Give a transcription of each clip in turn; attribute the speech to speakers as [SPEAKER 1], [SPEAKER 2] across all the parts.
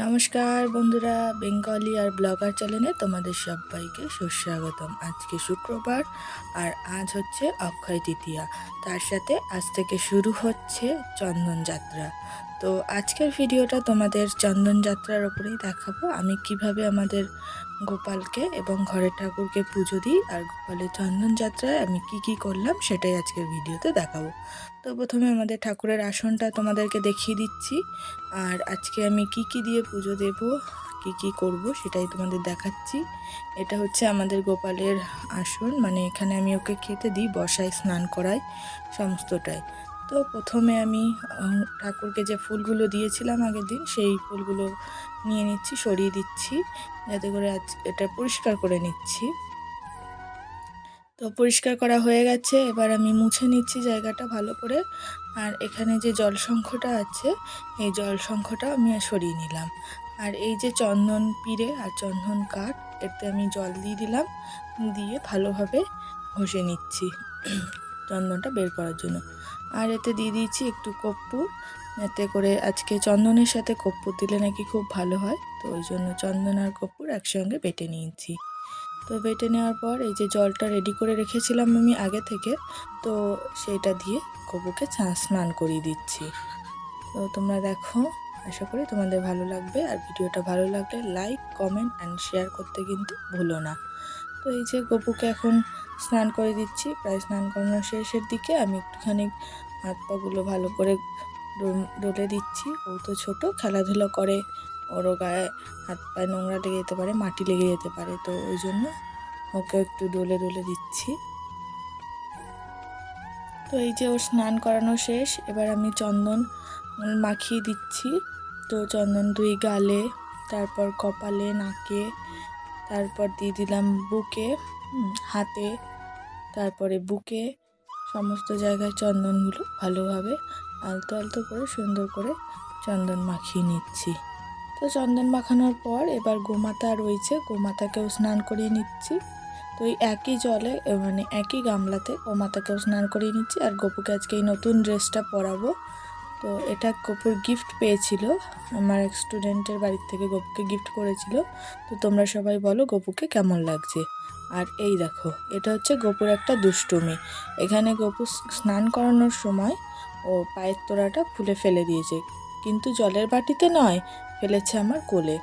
[SPEAKER 1] নমস্কার বন্ধুরা, বেঙ্গলি আর ব্লগার চ্যানেলে তোমাদের সবাইকে সুস্বাগতম। আজকে শুক্রবার আর আজ হচ্ছে অক্ষয় তৃতীয়া। তার সাথে আজ থেকে শুরু হচ্ছে চন্দন যাত্রা। তো আজকের ভিডিওটা তোমাদের চন্দন যাত্রার ওপরেই দেখাবো। আমি কিভাবে আমাদের গোপালকে এবং ঘরের ঠাকুরকে পুজো দিই আর গোপালের চন্দন যাত্রায় আমি কি করলাম সেটাই আজকের ভিডিওতে দেখাবো। তো প্রথমে আমাদের ঠাকুরের আসনটা তোমাদেরকে দেখিয়ে দিচ্ছি। আর আজকে আমি কি দিয়ে পুজো দেব, কি করব সেটাই তোমাদের দেখাচ্ছি। এটা হচ্ছে আমাদের গোপালের আসন, মানে এখানে আমি ওকে খেতে দিই, বসাই, স্নান করাই, সমস্তটাই। তো প্রথমে আমি ঠাকুরকে যে ফুলগুলো দিয়েছিলাম আগের দিন সেই ফুলগুলো নিয়ে নিচ্ছি, সরিয়ে দিচ্ছি যাতে করে আজ এটা পরিষ্কার করে নিচ্ছি। তো পরিষ্কার করা হয়ে গেছে, এবার আমি মুছে নিচ্ছি জায়গাটা ভালো করে। আর এখানে যে জল শঙ্খটা আছে এই জল শঙ্খটা আমি সরিয়ে নিলাম। আর এই যে চন্দন পিড়ে আর চন্দন কাঠ, এতে আমি জল দিয়ে দিলাম, দিয়ে ভালোভাবে ঘষে নিচ্ছি চন্দনটা বের করার জন্য। আর এতে দিয়ে দিয়েছি একটু কর্পূর, এতে করে আজকে চন্দনের সাথে কর্পূর দিলে নাকি খুব ভালো হয়, তো ওই জন্য চন্দন আর কর্পূর একসঙ্গে বেটে নিয়েছি। তো বেটে নেওয়ার পর এই যে জলটা রেডি করে রেখেছিলাম আমি আগে থেকে, তো সেইটা দিয়ে গপুকে স্নান করিয়ে দিচ্ছি। তো তোমরা দেখো, আশা করি তোমাদের ভালো লাগবে। আর ভিডিওটা ভালো লাগলে লাইক, কমেন্ট অ্যান্ড শেয়ার করতে কিন্তু ভুলো না। তো এই যে গপুকে এখন স্নান করে দিচ্ছি, প্রায় স্নান করানোর শেষের দিকে। আমি একটুখানি হাত পাগুলো ভালো করে ডলে দিচ্ছি। ও তো ছোটো, খেলাধুলো করে, ওরও গায়ে হাত পায়ে নোংরা লেগে যেতে পারে, মাটি লেগে যেতে পারে, তো ওই জন্য ওকে একটু ডলে দিচ্ছি। তো এই যে ওর স্নান করানো শেষ, এবার আমি চন্দন মাখিয়ে দিচ্ছি। তো চন্দন দুই গালে, তারপর কপালে, নাকে, তারপর দিয়ে দিলাম বুকে, হাতে, তারপরে বুকে, সমস্ত জায়গায় চন্দনগুলো ভালোভাবে আলতো আলতো করে সুন্দর করে চন্দন মাখিয়ে নিচ্ছি। তো চন্দন মাখানোর পর এবার গোমাতা রয়েছে, গোমাতাকেও স্নান করিয়ে নিচ্ছি। তো এই একই জলে, মানে একই গামলাতে গোমাতাকেও স্নান করিয়ে নিচ্ছি। আর গপুকে আজকে এই নতুন ড্রেসটা পরাবো। তো এটা গপুর গিফট পেয়েছিল, আমার এক স্টুডেন্টের বাড়ির থেকে গপুকে গিফট করেছিল। তো তোমরা সবাই বলো গপুকে কেমন লাগছে। আর এই দেখো, এটা হচ্ছে গপুর একটা দুষ্টুমি। এখানে গপু স্নান করানোর সময় ও পায়ের তোড়াটা খুলে ফেলে দিয়েছে, কিন্তু জলের বাটিতে নয়, ফেলেছে আমার কোলে।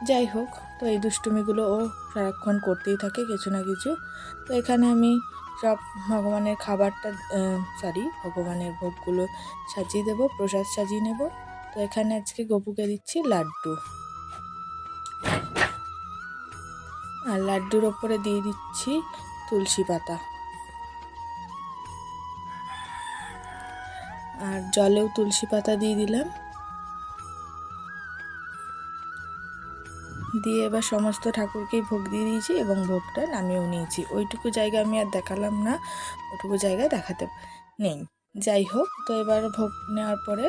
[SPEAKER 1] যাই হোক, তো এই দুষ্টুমিগুলো ও সারাক্ষণ করতেই থাকে কিছু না কিছু। তো এখানে আমি সব ভগবানের খাবারটা, ভগবানের ভোগগুলো সাজিয়ে দেবো, প্রসাদ সাজিয়ে নেব। তো এখানে আজকে গপুকে দিচ্ছি লাড্ডু, আর লাড্ডুর ওপরে দিয়ে দিচ্ছি তুলসী পাতা। আর জলেও তুলসী পাতা দিয়ে দিলাম। দিয়ে এবার সমস্ত ঠাকুরকেই ভোগ দিয়ে দিয়েছি এবং ভোগটা নামিয়েও নিয়েছি। ওইটুকু জায়গা আমি আর দেখালাম না, ওইটুকু জায়গায় দেখাতে নেই। যাই হোক, তো এবার ভোগ নেওয়ার পরে,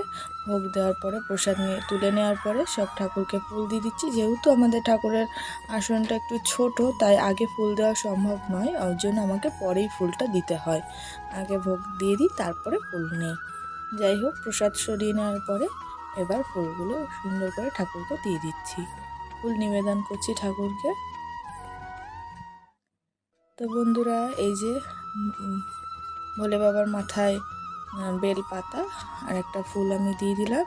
[SPEAKER 1] ভোগ দেওয়ার পরে, প্রসাদ নিয়ে তুলে নেওয়ার পরে সব ঠাকুরকে ফুল দিয়ে দিচ্ছি। যেহেতু আমাদের ঠাকুরের আসনটা একটু ছোট, তাই আগে ফুল দেওয়া সম্ভব নয়, ওই জন্য আমাকে পরেই ফুলটা দিতে হয়। আগে ভোগ দিয়ে দিই, তারপরে ফুল নিই। যাই হোক, প্রসাদ সরিয়ে নেওয়ার পরে এবার ফুলগুলো সুন্দর করে ঠাকুরকে দিয়ে দিচ্ছি, ফুল নিবেদন করছি ঠাকুরকে। তো বন্ধুরা, এই যে ভোলে বাবার মাথায় বেল পাতা আর একটা ফুল আমি দিয়ে দিলাম।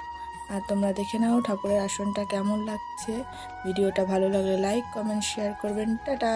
[SPEAKER 1] আর তোমরা দেখে নাও ঠাকুরের আসনটা কেমন লাগছে। ভিডিওটা ভালো লাগলে লাইক, কমেন্ট, শেয়ার করবেন। টাটা।